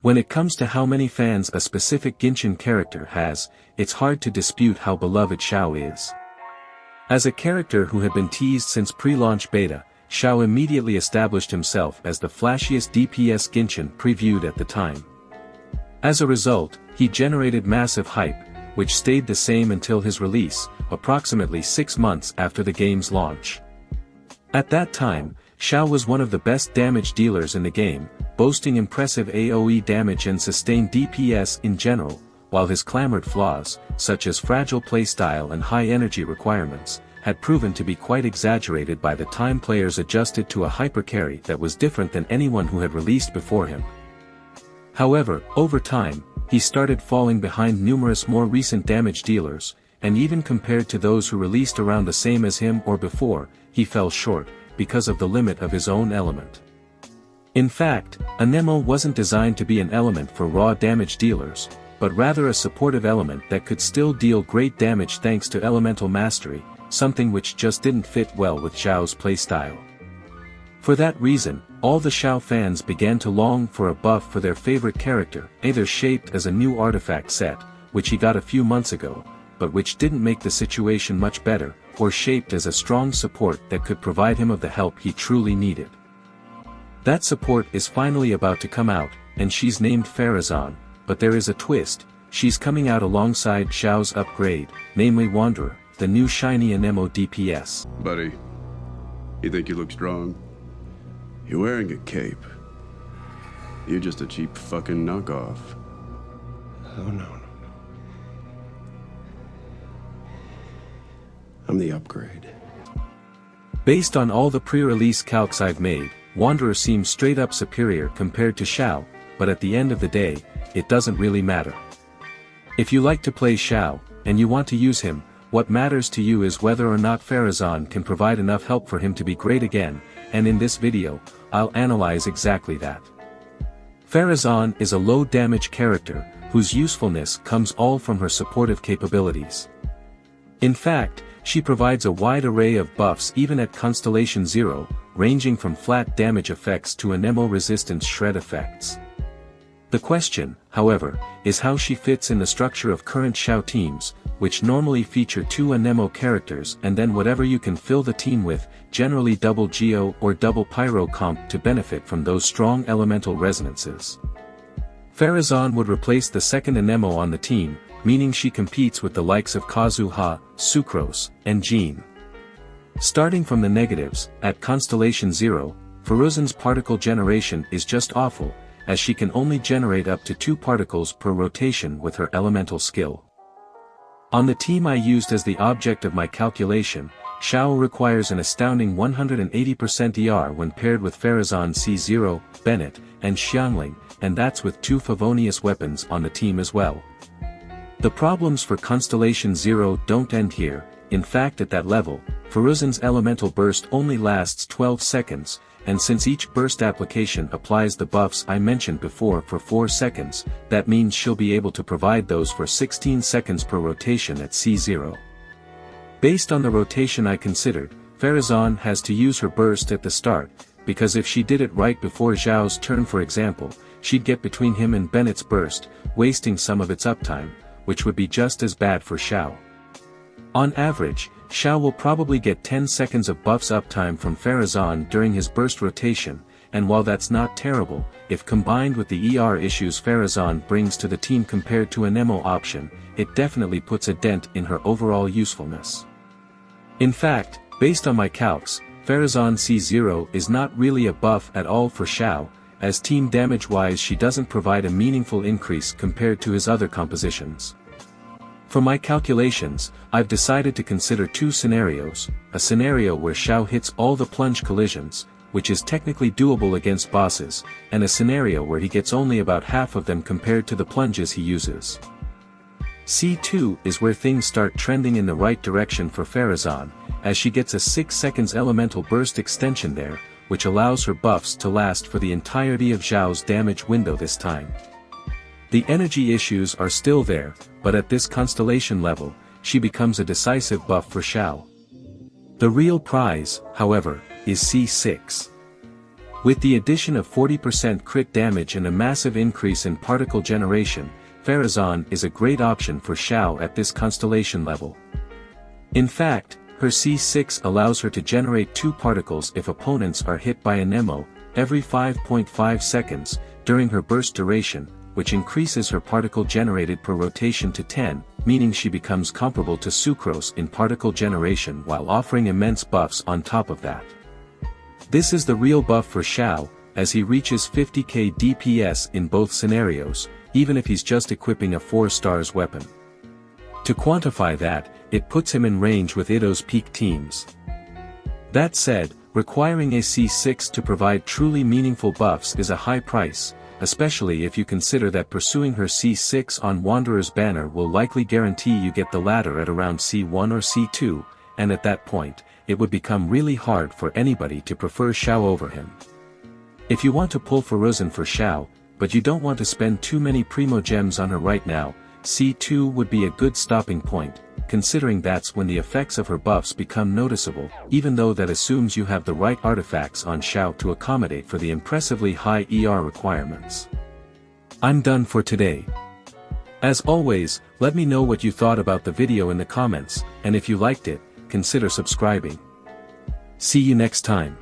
When it comes to how many fans a specific Genshin character has, it's hard to dispute how beloved Xiao is. As a character who had been teased since pre-launch beta, Xiao immediately established himself as the flashiest DPS Genshin previewed at the time. As a result, he generated massive hype, which stayed the same until his release, approximately 6 months after the game's launch. At that time, Xiao was one of the best damage dealers in the game, boasting impressive AoE damage and sustained DPS in general, while his clamored flaws, such as fragile playstyle and high energy requirements, had proven to be quite exaggerated by the time players adjusted to a hypercarry that was different than anyone who had released before him. However, over time, he started falling behind numerous more recent damage dealers, and even compared to those who released around the same as him or before, he fell short, because of the limit of his own element. In fact, Anemo wasn't designed to be an element for raw damage dealers, but rather a supportive element that could still deal great damage thanks to elemental mastery, something which just didn't fit well with Xiao's playstyle. For that reason, all the Xiao fans began to long for a buff for their favorite character, either shaped as a new artifact set, which he got a few months ago, but which didn't make the situation much better, or shaped as a strong support that could provide him of the help he truly needed. That support is finally about to come out, and she's named Faruzan, but there is a twist. She's coming out alongside Xiao's upgrade, namely Wanderer, the new shiny Anemo DPS. Buddy, you think you look strong? You're wearing a cape. You're just a cheap fucking knockoff. Oh no. I'm the upgrade. Based on all the pre-release calcs I've made, Wanderer seems straight up superior compared to Xiao, but at the end of the day, it doesn't really matter. If you like to play Xiao, and you want to use him, what matters to you is whether or not Faruzan can provide enough help for him to be great again, and in this video, I'll analyze exactly that. Faruzan is a low-damage character, whose usefulness comes all from her supportive capabilities. In fact, she provides a wide array of buffs even at Constellation 0, ranging from flat damage effects to Anemo resistance shred effects. The question, however, is how she fits in the structure of current Xiao teams, which normally feature 2 Anemo characters and then whatever you can fill the team with, generally double Geo or double Pyro comp to benefit from those strong elemental resonances. Faruzan would replace the second Anemo on the team, meaning she competes with the likes of Kazuha, Sucrose, and Jean. Starting from the negatives, at Constellation 0, Faruzan's particle generation is just awful, as she can only generate up to 2 particles per rotation with her elemental skill. On the team I used as the object of my calculation, Xiao requires an astounding 180% ER when paired with Faruzan C0, Bennett, and Xiangling, and that's with 2 Favonius weapons on the team as well. The problems for Constellation 0 don't end here. In fact, at that level, Faruzan's elemental burst only lasts 12 seconds, and since each burst application applies the buffs I mentioned before for 4 seconds, that means she'll be able to provide those for 16 seconds per rotation at C0. Based on the rotation I considered, Faruzan has to use her burst at the start, because if she did it right before Xiao's turn for example, she'd get between him and Bennett's burst, wasting some of its uptime, which would be just as bad for Xiao. On average, Xiao will probably get 10 seconds of buffs uptime from Faruzan during his burst rotation, and while that's not terrible, if combined with the ER issues Faruzan brings to the team compared to a Nemo option, it definitely puts a dent in her overall usefulness. In fact, based on my calcs, Faruzan C0 is not really a buff at all for Xiao, as team damage-wise she doesn't provide a meaningful increase compared to his other compositions. For my calculations, I've decided to consider 2 scenarios, a scenario where Xiao hits all the plunge collisions, which is technically doable against bosses, and a scenario where he gets only about half of them compared to the plunges he uses. C2 is where things start trending in the right direction for Faruzan, as she gets a 6 seconds elemental burst extension there, which allows her buffs to last for the entirety of Xiao's damage window this time. The energy issues are still there, but at this constellation level, she becomes a decisive buff for Xiao. The real prize, however, is C6. With the addition of 40% crit damage and a massive increase in particle generation, Faruzan is a great option for Xiao at this constellation level. In fact, her C6 allows her to generate 2 particles if opponents are hit by a Nemo, every 5.5 seconds, during her burst duration, which increases her particle generated per rotation to 10, meaning she becomes comparable to Sucrose in particle generation while offering immense buffs on top of that. This is the real buff for Xiao, as he reaches 50k DPS in both scenarios, even if he's just equipping a 4 stars weapon. To quantify that, it puts him in range with Ito's peak teams. That said, requiring a C6 to provide truly meaningful buffs is a high price, especially if you consider that pursuing her C6 on Wanderer's banner will likely guarantee you get the latter at around C1 or C2, and at that point, it would become really hard for anybody to prefer Xiao over him. If you want to pull Faruzan for Xiao, but you don't want to spend too many primo gems on her right now, C2 would be a good stopping point, considering that's when the effects of her buffs become noticeable, even though that assumes you have the right artifacts on Xiao to accommodate for the impressively high ER requirements. I'm done for today. As always, let me know what you thought about the video in the comments, and if you liked it, consider subscribing. See you next time.